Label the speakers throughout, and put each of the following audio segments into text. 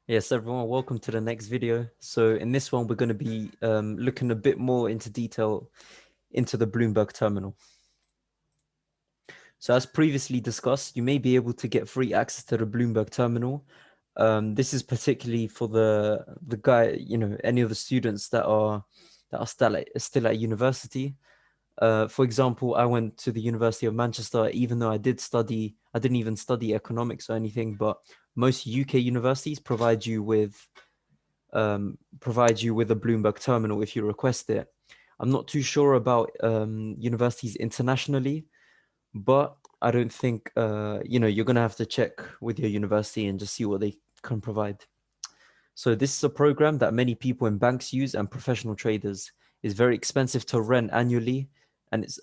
Speaker 1: Yes, everyone, welcome to the next video. So in this one, we're going to be looking a bit more into detail into the Bloomberg terminal. So as previously discussed, you may be able to get free access to the Bloomberg terminal. This is particularly for the guy, any of the students that are still at university. For example, I went to the University of Manchester, even though I didn't even study economics or anything, but most UK universities provide you with a Bloomberg terminal if you request it. I'm not too sure about universities internationally, but I don't think you're gonna have to check with your university and just see what they can provide. So this is a program that many people in banks use and professional traders. It's very expensive to rent annually, and it's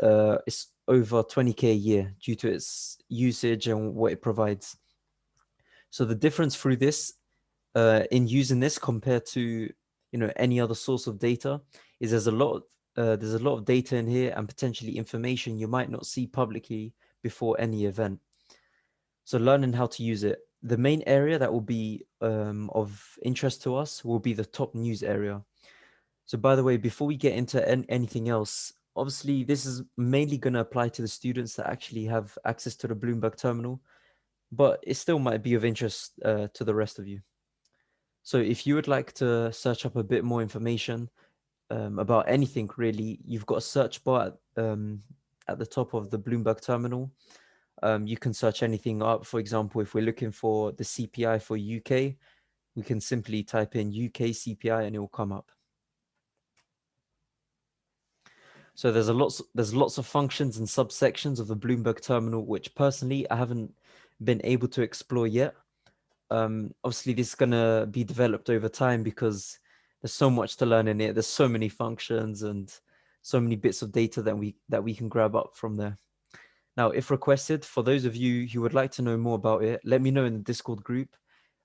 Speaker 1: over 20K a year due to its usage and what it provides. So the difference through this in using this compared to any other source of data is there's a lot of data in here and potentially information you might not see publicly before any event. So learning how to use it. The main area that will be of interest to us will be the top news area. So by the way, before we get into anything else, obviously this is mainly going to apply to the students that actually have access to the Bloomberg terminal, but it still might be of interest to the rest of you. So if you would like to search up a bit more information about anything really, you've got a search bar at the top of the Bloomberg terminal. You can search anything up. For example, if we're looking for the CPI for UK, we can simply type in UK CPI and it will come up. So there's lots of functions and subsections of the Bloomberg terminal, which personally I haven't been able to explore yet. Obviously, this is gonna be developed over time because there's so much to learn in it. There's so many functions and so many bits of data that we can grab up from there. Now, if requested, for those of you who would like to know more about it, let me know in the Discord group,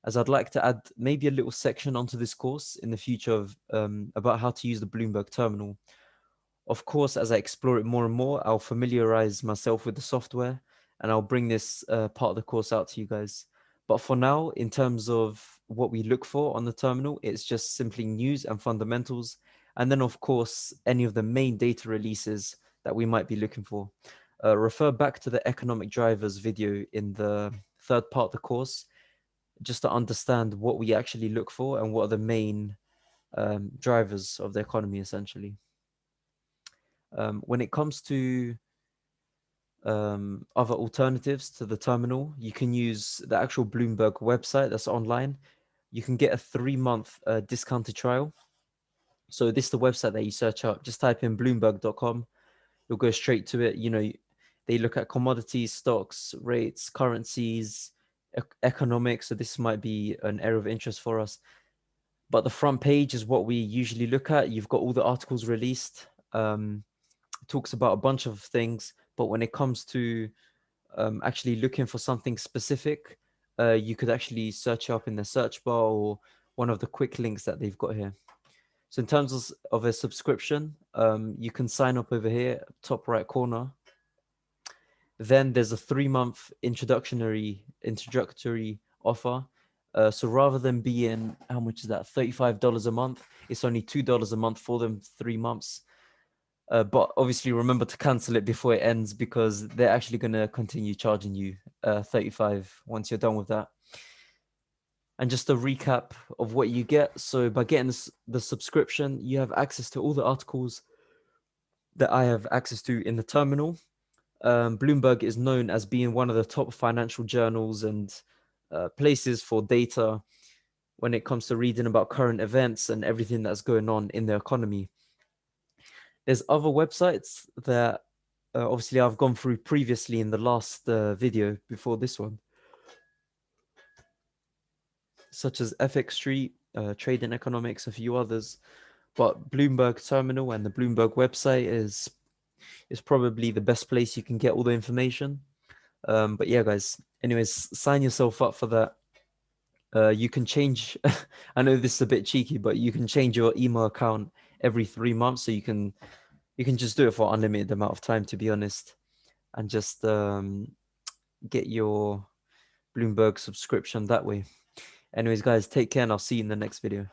Speaker 1: as I'd like to add maybe a little section onto this course in the future of about how to use the Bloomberg terminal. Of course, as I explore it more and more, I'll familiarize myself with the software and I'll bring this part of the course out to you guys. But for now, in terms of what we look for on the terminal, it's just simply news and fundamentals. And then, of course, any of the main data releases that we might be looking for. Refer back to the economic drivers video in the third part of the course, just to understand what we actually look for and what are the main drivers of the economy, essentially. When it comes to other alternatives to the terminal, you can use the actual Bloomberg website that's online. You can get a 3-month discounted trial. So this is the website that you search up. Just type in bloomberg.com. You'll go straight to it. They look at commodities, stocks, rates, currencies, economics. So this might be an area of interest for us. But the front page is what we usually look at. You've got all the articles released. Talks about a bunch of things, but when it comes to actually looking for something specific, you could actually search up in the search bar or one of the quick links that they've got here. So in terms of a subscription, you can sign up over here, top right corner. Then there's a 3-month introductory offer. So rather than being, how much is that, $35 a month, it's only $2 a month for them 3 months. But obviously remember to cancel it before it ends because they're actually going to continue charging you 35 once you're done with that. And just a recap of what you get. So by getting the subscription, you have access to all the articles that I have access to in the terminal. Bloomberg is known as being one of the top financial journals and places for data when it comes to reading about current events and everything that's going on in the economy. There's other websites that obviously I've gone through previously in the last video before this one, such as FX Street, Trade and Economics, a few others. But Bloomberg Terminal and the Bloomberg website is probably the best place you can get all the information. But yeah, guys, anyways, sign yourself up for that. You can change, I know this is a bit cheeky, but you can change your email account every 3 months. So you can just do it for unlimited amount of time, to be honest, and just get your Bloomberg subscription that way. Anyways, guys, take care and I'll see you in the next video.